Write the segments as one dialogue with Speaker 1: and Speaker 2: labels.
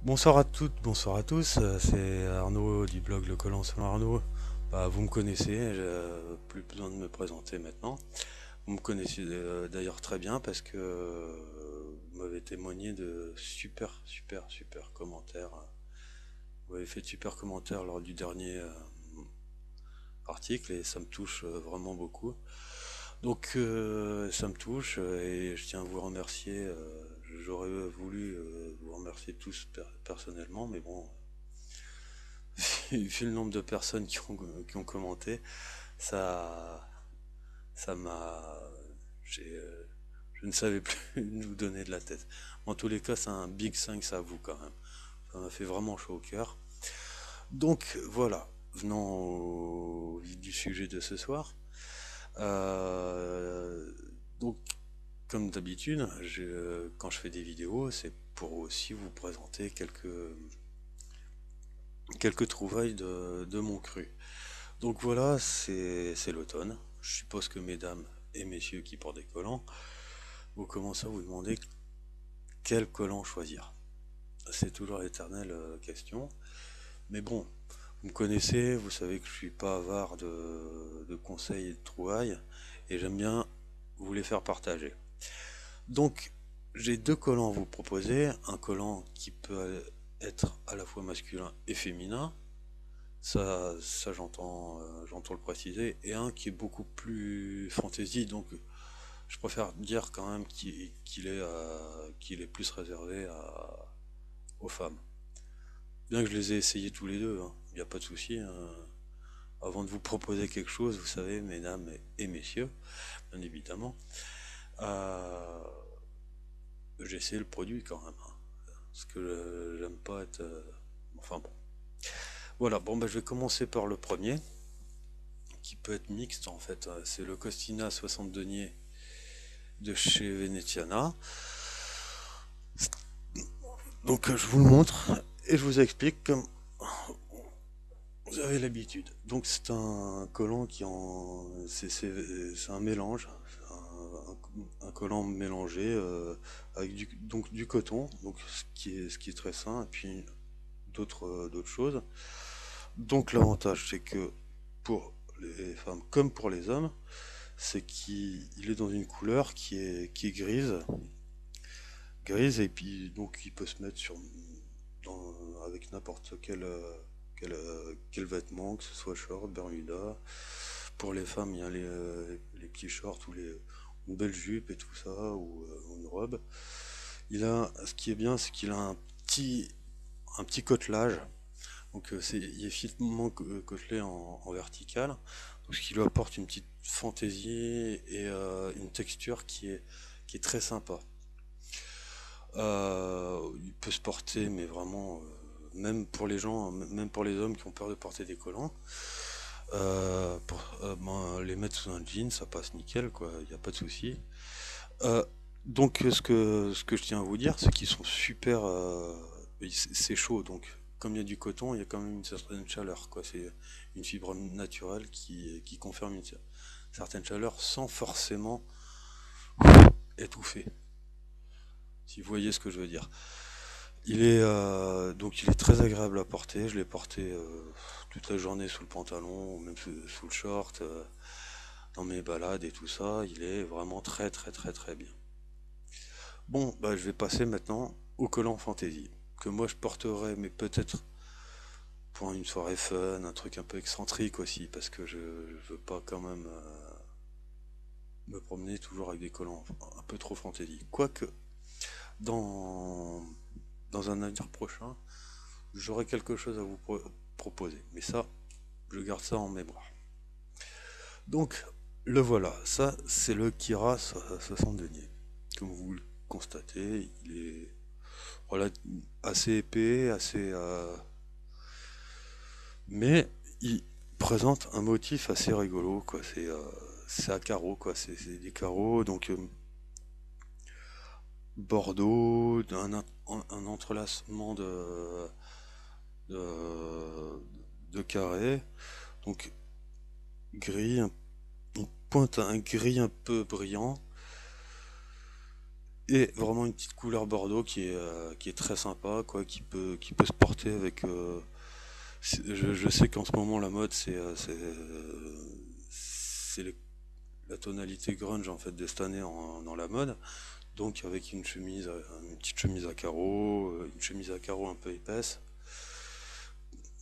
Speaker 1: Bonsoir à toutes, bonsoir à tous, c'est Arnaud du blog Le Collant selon Arnaud. Bah, vous me connaissez, j'ai plus besoin de me présenter maintenant. Vous me connaissez d'ailleurs très bien parce que vous m'avez témoigné de super commentaires. Vous m'avez fait de super commentaires lors du dernier article et ça me touche vraiment beaucoup. Donc ça me touche et je tiens à vous remercier. J'aurais voulu vous remercier tous personnellement, mais bon, vu le nombre de personnes qui ont commenté, ça, ça m'a, je ne savais plus nous donner de la tête. En tous les cas, c'est un big 5 à vous quand même. Ça m'a fait vraiment chaud au cœur. Donc voilà, venons au vif du sujet de ce soir. Euh, donc, comme d'habitude, quand je fais des vidéos, c'est pour aussi vous présenter quelques trouvailles de mon cru. Donc voilà, c'est l'automne. Je suppose que mesdames et messieurs qui portent des collants, vous commencez à vous demander quel collant choisir. C'est toujours l'éternelle question. Mais bon, vous me connaissez, vous savez que je suis pas avare de conseils et de trouvailles, et j'aime bien vous les faire partager. Donc, j'ai deux collants à vous proposer. Un collant qui peut être à la fois masculin et féminin, ça j'entends le préciser, et un qui est beaucoup plus fantasy, donc je préfère dire quand même qu'il est plus réservé aux femmes. Bien que je les ai essayés tous les deux, il n'y a pas de souci, hein. Avant de vous proposer quelque chose, vous savez, mesdames et messieurs, bien évidemment, euh, j'ai essayé le produit quand même, hein, parce que j'aime pas être... enfin bon. Voilà, bon bah je vais commencer par le premier, qui peut être mixte en fait. C'est le Costina 60 deniers de chez Veneziana. Donc je vous le montre et je vous explique comme vous avez l'habitude. Donc c'est un collant c'est un mélange, un collant mélangé avec du coton, donc ce qui est très sain, et puis d'autres choses. Donc l'avantage c'est que pour les femmes comme pour les hommes, c'est qu'il est dans une couleur qui est grise, et puis donc il peut se mettre avec n'importe quel vêtement, que ce soit short, bermuda. Pour les femmes, il y a les petits shorts ou une belle jupe et tout ça, ou une robe. Ce qui est bien, c'est qu'il a un petit côtelage. Donc il est finement côtelé en vertical, donc ce qui lui apporte une petite fantaisie et une texture qui est très sympa. Il peut se porter, mais vraiment, même pour les gens, même pour les hommes qui ont peur de porter des collants, ben, les mettre sous un jean, ça passe nickel, quoi, il n'y a pas de souci. Euh, donc ce que je tiens à vous dire, c'est qu'ils sont super... c'est chaud, donc comme il y a du coton, il y a quand même une certaine chaleur, quoi. C'est une fibre naturelle qui confirme une certaine chaleur sans forcément étouffer, si vous voyez ce que je veux dire. Donc il est très agréable à porter. Je l'ai porté toute la journée sous le pantalon, ou même sous le short, dans mes balades et tout ça. Il est vraiment très bien. Bon, bah je vais passer maintenant au collant fantasy que moi je porterai, mais peut-être pour une soirée fun, un truc un peu excentrique aussi, parce que je veux pas quand même me promener toujours avec des collants un peu trop fantasy. Quoique dans dans un avenir prochain, j'aurai quelque chose à vous proposer. Mais ça, je garde ça en mémoire. Donc, le voilà. Ça, c'est le Kira 60 deniers. Comme vous le constatez, il est voilà, assez épais, mais il présente un motif assez rigolo, quoi. C'est à carreaux, quoi. C'est des carreaux, donc bordeaux, un entrelacement de, de carrés, donc gris, une pointe, un gris un peu brillant, Et vraiment une petite couleur bordeaux qui est très sympa, quoi, qui peut se porter avec. Je sais qu'en ce moment la mode c'est la tonalité grunge en fait de cette année dans la mode. Donc avec une petite chemise à carreaux, une chemise à carreaux un peu épaisse.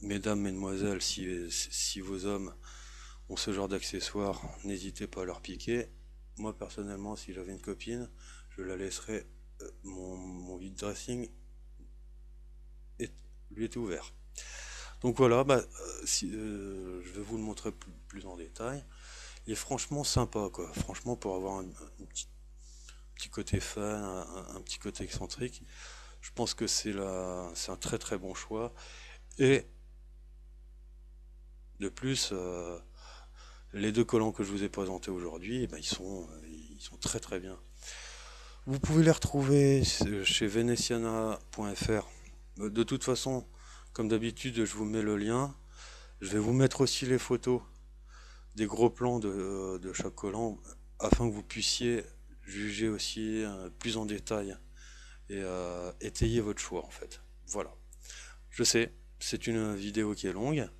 Speaker 1: Mesdames, mesdemoiselles, si vos hommes ont ce genre d'accessoires, n'hésitez pas à leur piquer. Moi personnellement, si j'avais une copine, je la laisserais, mon vide dressing est, lui était ouvert. Donc voilà, je vais vous le montrer plus en détail. Il est franchement sympa, quoi. Franchement, pour avoir un petit côté fun, un petit côté excentrique, je pense que c'est un très très bon choix. Et de plus, les deux collants que je vous ai présentés aujourd'hui, eh ben, ils sont très très bien. Vous pouvez les retrouver chez venetiana.fr. De toute façon, comme d'habitude, je vous mets le lien. Je vais vous mettre aussi les photos des gros plans de chaque collant afin que vous puissiez juger aussi plus en détail et étayer votre choix en fait. Voilà. Je sais, c'est une vidéo qui est longue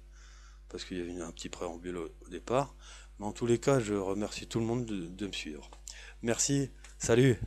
Speaker 1: parce qu'il y avait un petit préambule au départ, mais en tous les cas, je remercie tout le monde de me suivre. Merci, salut!